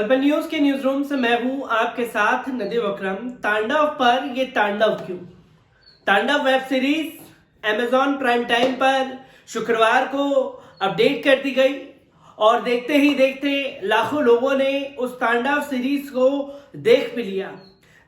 पल न्यूज के news room से मैं हूं आपके साथ नदीम अकरम। तांडव पर ये तांडव क्यों? तांडव web series Amazon prime time पर शुक्रवार को अपडेट कर दी गई और देखते ही देखते लाखों लोगों ने उस तांडव सीरीज को देख भी लिया।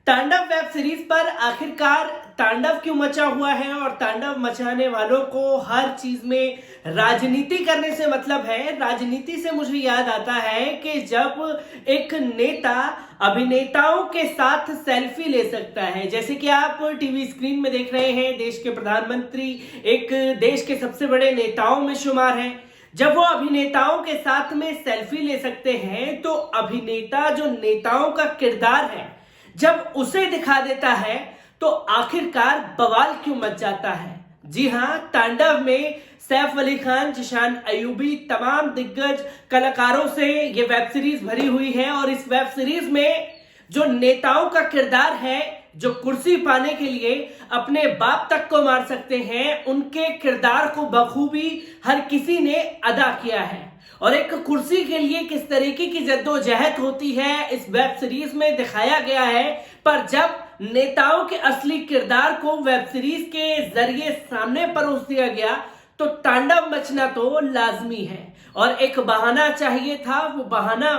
तांडव वेब सीरीज पर आखिरकार तांडव क्यों मचा हुआ है और तांडव मचाने वालों को हर चीज में राजनीति करने से मतलब है। राजनीति से मुझे याद आता है कि जब एक नेता अभिनेताओं के साथ सेल्फी ले सकता है, जैसे कि आप टीवी स्क्रीन में देख रहे हैं, देश के प्रधानमंत्री एक देश के सबसे बड़े नेताओं में शुमार हैं। जब वो अभिनेताओं के साथ में सेल्फी ले सकते हैं तो अभिनेता जो नेताओं का किरदार है जब उसे दिखा देता है तो आखिरकार बवाल क्यों मच जाता है। जी हां, तांडव में सैफ अली खान, जिशान अयूबी, तमाम दिग्गज कलाकारों से ये वेब सीरीज भरी हुई है और इस वेब सीरीज में जो नेताओं का किरदार है, जो कुर्सी पाने के लिए अपने बाप तक को मार सकते हैं, उनके किरदार को बखूबी हर किसी ने अदा किया है। और एक कुर्सी के लिए किस तरीके की जद्दोजहद होती है इस वेब सीरीज में दिखाया गया है। पर जब नेताओं के असली किरदार को वेब सीरीज के जरिए सामने परोस दिया गया तो तांडव मचना तो लाजमी है और एक बहाना चाहिए था, वो बहाना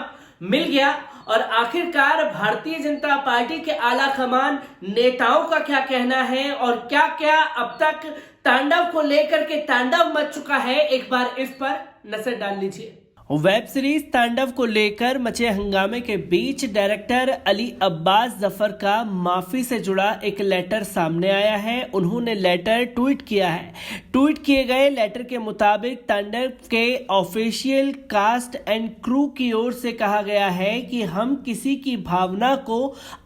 मिल गया। और आखिरकार भारतीय जनता पार्टी के आला कमान नेताओं का क्या कहना है और क्या क्या अब तक तांडव को लेकर के तांडव मच चुका है, एक बार इस पर नजर डाल लीजिए। वेब सीरीज तांडव को लेकर मचे हंगामे के बीच डायरेक्टर अली अब्बास जफर का माफी से जुड़ा एक लेटर सामने आया है। उन्होंने लेटर ट्वीट किया है। ट्वीट किए गए लेटर के मुताबिक तांडव के ऑफिशियल कास्ट एंड क्रू की ओर से कहा गया है कि हम किसी की भावना को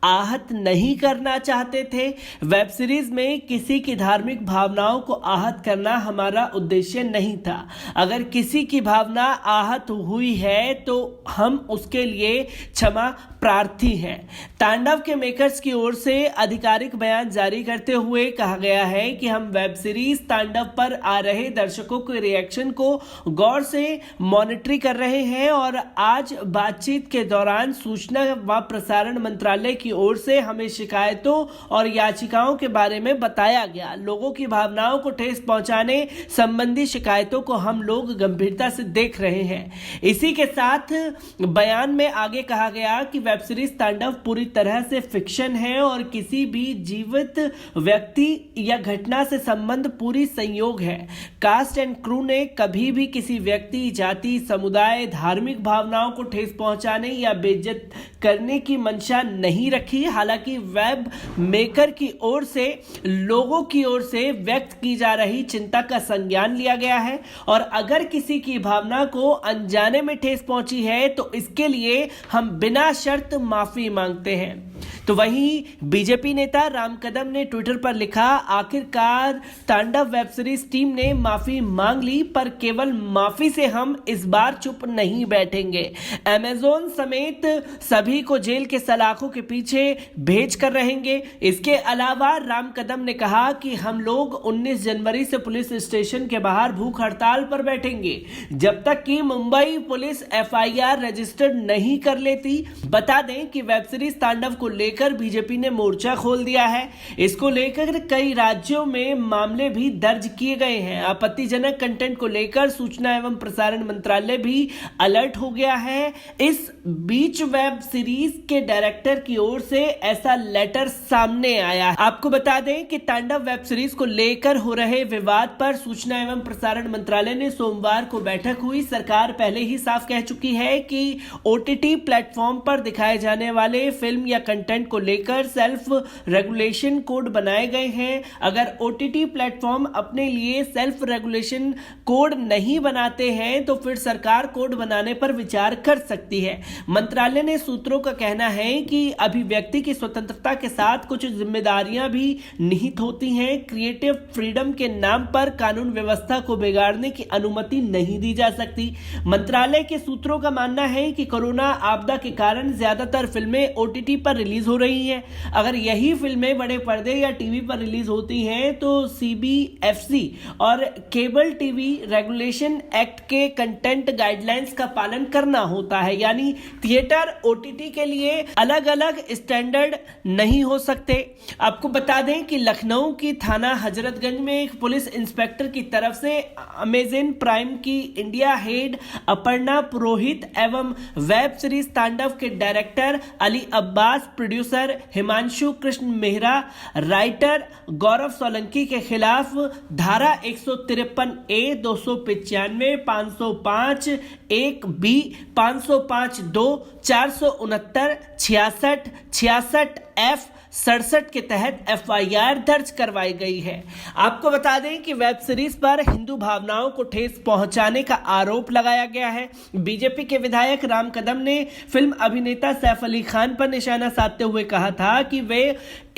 आहत नहीं करना चाहते थे। वेब सीरीज में किसी की धार्मिक भावनाओं को आहत करना हमारा उद्देश्य नहीं था। अगर किसी की भावना आहत हुई है तो हम उसके लिए क्षमा प्रार्थी हैं। तांडव के मेकर्स की ओर से आधिकारिक बयान जारी करते हुए कहा गया है कि हम वेब सीरीज तांडव पर आ रहे दर्शकों के रिएक्शन को गौर से मॉनिटरिंग कर रहे हैं और आज बातचीत के दौरान सूचना व प्रसारण मंत्रालय की ओर से हमें शिकायतों और याचिकाओं के बारे में बताया गया। लोगों की भावनाओं को ठेस पहुंचाने संबंधी शिकायतों को हम लोग गंभीरता से देख रहे हैं। इसी के साथ बयान में आगे कहा गया कि वेब सीरीज तांडव पूरी तरह से फिक्शन है और किसी भी जीवित व्यक्ति या घटना से संबंध पूरी संयोग है। कास्ट एंड क्रू ने कभी भी किसी व्यक्ति, जाति, समुदाय, धार्मिक भावनाओं को ठेस पहुंचाने या बेइज्जत करने की मंशा नहीं रखी। हालांकि वेब मेकर की ओर से लोगों की ओर से व्यक्त की जा रही चिंता का संज्ञान लिया गया है और अगर किसी की भावना को अनजाने में ठेस पहुंची है तो इसके लिए हम बिना शर्त माफी मांगते हैं। तो वहीं बीजेपी नेता राम कदम ने ट्विटर पर लिखा, आखिरकार तांडव वेब सीरीज टीम ने माफी मांग ली, पर केवल माफी से हम इस बार चुप नहीं बैठेंगे। अमेजॉन समेत सभी को जेल के सलाखों के पीछे भेज कर रहेंगे। इसके अलावा राम कदम ने कहा कि हम लोग 19 जनवरी से पुलिस स्टेशन के बाहर भूख हड़ताल पर बैठेंगे जब तक कि मुंबई पुलिस एफआईआर रजिस्टर्ड नहीं कर लेती। बता दें कि वेब सीरीज तांडव को लेकर बीजेपी ने मोर्चा खोल दिया है। इसको लेकर कई राज्यों में मामले भी दर्ज किए गए हैं। आपत्तिजनक कंटेंट को लेकर सूचना एवं प्रसारण मंत्रालय भी अलर्ट हो गया है। इस बीच वेब सीरीज के डायरेक्टर की ओर से ऐसा लेटर सामने आया है। आपको बता दें कि तांडव वेब सीरीज को लेकर हो रहे विवाद पर सूचना एवं प्रसारण मंत्रालय ने सोमवार को बैठक हुई। सरकार पहले ही साफ कह चुकी है कि ओटीटी प्लेटफॉर्म पर दिखाए जाने वाले फिल्म या कंटेंट को लेकर सेल्फ रेगुलेशन कोड बनाए गए हैं। अगर ओटीटी प्लेटफॉर्म अपने लिए सेल्फ रेगुलेशन कोड नहीं बनाते हैं तो फिर सरकार कोड बनाने पर विचार कर सकती है। मंत्रालय ने सूत्रों का कहना है कि अभिव्यक्ति की स्वतंत्रता के साथ कुछ जिम्मेदारियां भी निहित होती हैं। क्रिएटिव फ्रीडम के नाम पर कानून व्यवस्था को बिगाड़ने की अनुमति नहीं दी जा सकती। मंत्रालय के सूत्रों का मानना है कि कोरोना आपदा के कारण ज्यादातर फिल्में ओटीटी पर रिलीज हो रही हैं। अगर यही फिल्में बड़े पर्दे या टीवी पर रिलीज होती हैं तो सीबीएफसी और केबल टीवी रेगुलेशन एक्ट के कंटेंट गाइडलाइंस का पालन करना होता है, यानी थिएटर ओटीटी के लिए अलग अलग स्टैंडर्ड नहीं हो सकते। आपको बता दें कि लखनऊ की थाना हजरतगंज में एक पुलिस इंस्पेक्टर की तरफ से अमेज़न प्राइम की इंडिया हेड अपर्णा पुरोहित एवं वेब सीरीज तांडव के director Ali Abbas, producer Himanshu Krishna Mehra, writer Gaurav Solanki के खिलाफ धारा 153A, 295, 505 1B, 505 2, 469, 66, 66F, 67 के तहत एफआईआर दर्ज करवाई गई है। आपको बता दें कि वेब सीरीज पर हिंदू भावनाओं को ठेस पहुंचाने का आरोप लगाया गया है। बीजेपी के विधायक राम कदम ने फिल्म अभिनेता सैफ अली खान पर निशाना साधते हुए कहा था कि वे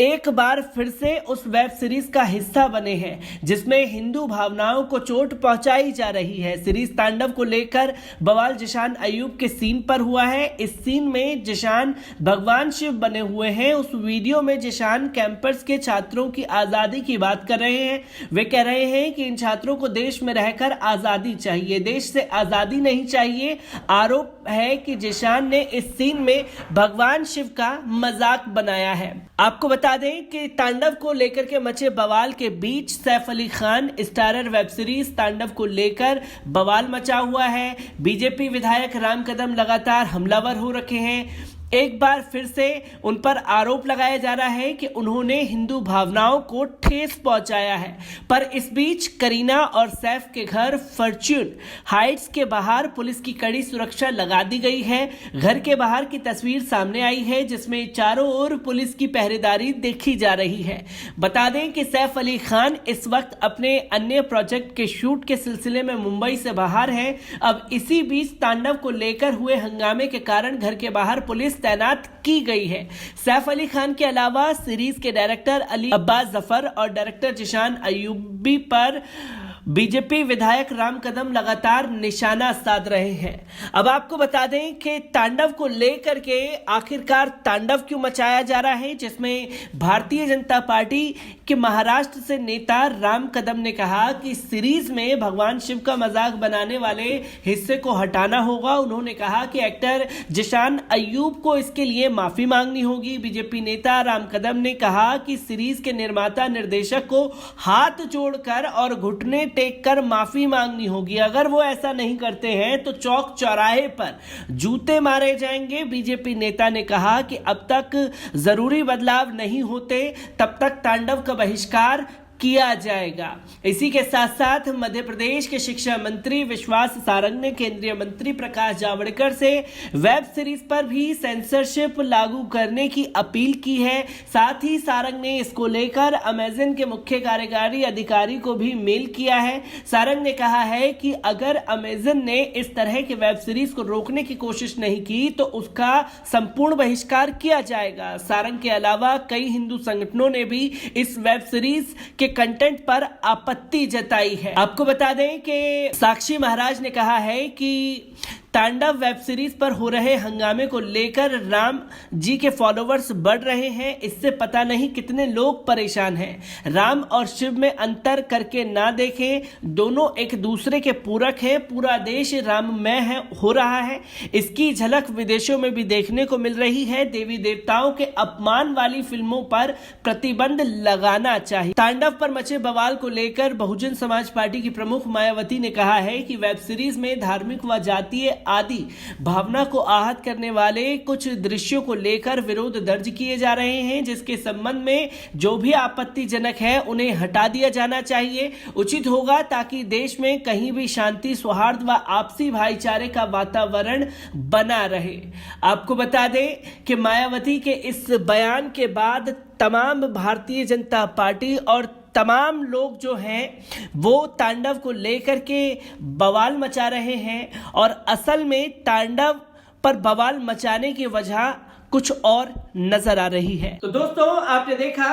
एक बार फिर से उस वेब सीरीज का हिस्सा बने हैं जिसमें हिंदू भावनाओं को चोट पहुंचाई जा रही है। सीरीज तांडव को लेकर बवाल जिशान अय्यूब के सीन पर हुआ है। इस सीन में जिशान भगवान शिव बने हुए हैं। उस वीडियो में जिशान कैंपस के छात्रों की आजादी की बात कर रहे हैं। वे कह रहे हैं कि इन छात्रों को देश में रहकर आजादी चाहिए, देश से आजादी नहीं चाहिए। आरोप है कि जिशान ने इस सीन में भगवान शिव का मजाक बनाया है। आपको बता दें कि तांडव को लेकर के मचे बवाल के बीच Saif Ali Khan starrer web series Tandav को लेकर बवाल मचा हुआ है। बीजेपी विधायक राम कदम लगातार हमलावर हो रखे हैं। एक बार फिर से उन पर आरोप लगाया जा रहा है कि उन्होंने हिंदू भावनाओं को ठेस पहुंचाया है। पर इस बीच करीना और सैफ के घर फॉर्च्यून हाइट्स के बाहर पुलिस की कड़ी सुरक्षा लगा दी गई है। घर के बाहर की तस्वीर सामने आई है जिसमें चारों ओर पुलिस की पहरेदारी देखी जा रही है। बता दें कि सैफ अली खान इस वक्त अपने अन्य प्रोजेक्ट के शूट के सिलसिले में मुंबई से बाहर हैं। अब इसी बीच तांडव को लेकर हुए हंगामे के कारण घर के बाहर पुलिस तैनात की गई है। सैफ अली खान के अलावा सीरीज के डायरेक्टर अली अब्बास जफर और डायरेक्टर जिशान अय्यूबी पर बीजेपी विधायक राम कदम लगातार निशाना साध रहे हैं। अब आपको बता दें कि तांडव को लेकर के आखिरकार तांडव क्यों मचाया जा रहा है, जिसमें भारतीय जनता पार्टी के महाराष्ट्र से नेता राम कदम ने कहा कि सीरीज में भगवान शिव का मजाक बनाने वाले हिस्से को हटाना होगा। उन्होंने कहा कि एक्टर जिशान अय्यूब को इसके लिए माफी मांगनी होगी। बीजेपी नेता राम कदम ने कहा कि सीरीज के निर्माता निर्देशक को हाथ जोड़कर और घुटने टेक कर माफी मांगनी होगी। अगर वो ऐसा नहीं करते हैं तो चौक चौराहे पर जूते मारे जाएंगे। बीजेपी नेता ने कहा कि अब तक जरूरी बदलाव नहीं होते तब तक तांडव का बहिष्कार किया जाएगा। इसी के साथ साथ मध्य प्रदेश के शिक्षा मंत्री विश्वास सारंग ने केंद्रीय मंत्री प्रकाश जावड़ेकर से वेब सीरीज पर भी सेंसरशिप लागू करने की अपील की है। साथ ही सारंग ने इसको लेकर अमेज़न के मुख्य कार्यकारी अधिकारी को भी मेल किया है। सारंग ने कहा है कि अगर अमेज़न ने इस तरह के वेब सीरीज को रोकने की कोशिश नहीं की तो उसका संपूर्ण बहिष्कार किया जाएगा। सारंग के अलावा कई हिंदू संगठनों ने भी इस वेब सीरीज के कंटेंट पर आपत्ति जताई है। आपको बता दें कि साक्षी महाराज ने कहा है कि तांडव वेब सीरीज पर हो रहे हंगामे को लेकर राम जी के फॉलोवर्स बढ़ रहे हैं। इससे पता नहीं कितने लोग परेशान हैं। राम और शिव में अंतर करके ना देखें, दोनों एक दूसरे के पूरक हैं। पूरा देश राममय है हो रहा है। इसकी झलक विदेशों में भी देखने को मिल रही है। देवी देवताओं के अपमान वाली फिल्मों पर प्रतिबंध लगाना चाहिए। तांडव पर मचे बवाल को लेकर बहुजन समाज पार्टी की प्रमुख मायावती ने कहा है कि वेब सीरीज में धार्मिक व जातीय आदि भावना को आहत करने वाले कुछ दृश्यों को लेकर विरोध दर्ज किए जा रहे हैं, जिसके संबंध में जो भी आपत्तिजनक है उन्हें हटा दिया जाना चाहिए। उचित होगा ताकि देश में कहीं भी शांति, सौहार्द व आपसी भाईचारे का वातावरण बना रहे। आपको बता दें कि मायावती के इस बयान के बाद तमाम भारतीय जनता पार्टी और तमाम लोग जो हैं वो तांडव को लेकर के बवाल मचा रहे हैं और असल में तांडव पर बवाल मचाने की वजह कुछ और नजर आ रही है। तो दोस्तों, आपने देखा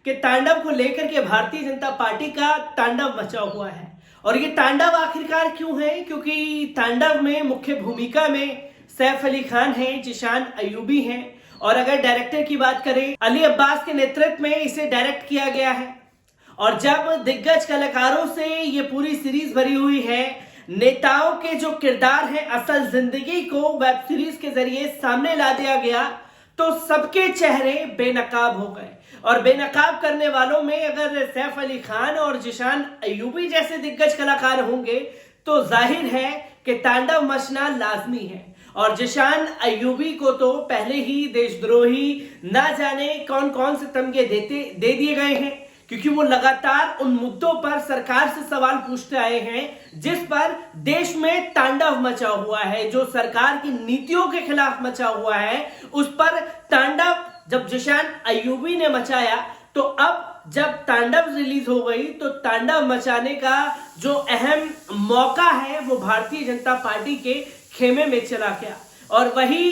कि तांडव को लेकर के भारतीय जनता पार्टी का तांडव मचा हुआ है और ये तांडव आखिरकार क्यों है? क्योंकि तांडव में मुख्य भूमिका में सैफ अली खान हैं, जिशान अय्यूबी हैं, और अगर डायरेक्टर की बात करें, अली अब्बास के नेतृत्व में इसे डायरेक्ट किया गया है। और जब दिग्गज कलाकारों से ये पूरी सीरीज भरी हुई है, नेताओं के जो किरदार हैं असल जिंदगी को वेब सीरीज के जरिए सामने ला दिया गया, तो सबके चेहरे बेनकाब हो गए। और बेनकाब करने वालों में अगर सैफ अली खान और जिशान अय्यूबी जैसे दिग्गज कलाकार होंगे तो जाहिर है कि तांडव मचना लाजमी है। और जिशान अय्यूबी को तो पहले ही देशद्रोही ना जाने कौन कौन से तमगे दे दिए गए हैं, क्योंकि वो लगातार उन मुद्दों पर सरकार से सवाल पूछते आए हैं जिस पर देश में तांडव मचा हुआ है, जो सरकार की नीतियों के खिलाफ मचा हुआ है, उस पर तांडव जब जिशान अय्यूबी ने मचाया, तो अब जब तांडव रिलीज हो गई तो तांडव मचाने का जो अहम मौका है वो भारतीय जनता पार्टी के खेमे में चला गया और वही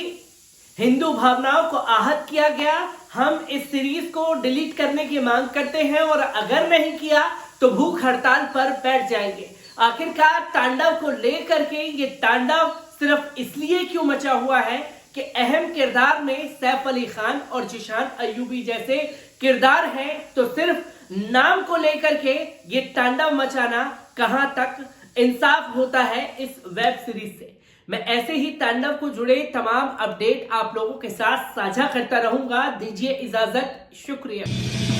हिंदू भावनाओं को आहत किया गया। हम इस सीरीज को डिलीट करने की मांग करते हैं और अगर नहीं किया तो भूख हड़ताल पर बैठ जाएंगे। आखिरकार तांडव को लेकर के ये तांडव सिर्फ इसलिए क्यों मचा हुआ है कि अहम किरदार में सैफ अली खान और जिशान अय्यूबी जैसे किरदार हैं, तो सिर्फ नाम को लेकर के ये तांडव मचाना कहां तक इंसाफ होता है इस वेब सीरीज से। मैं ऐसे ही तांडव को जुड़े तमाम अपडेट आप लोगों के साथ साझा करता रहूंगा। दीजिए इजाजत, शुक्रिया।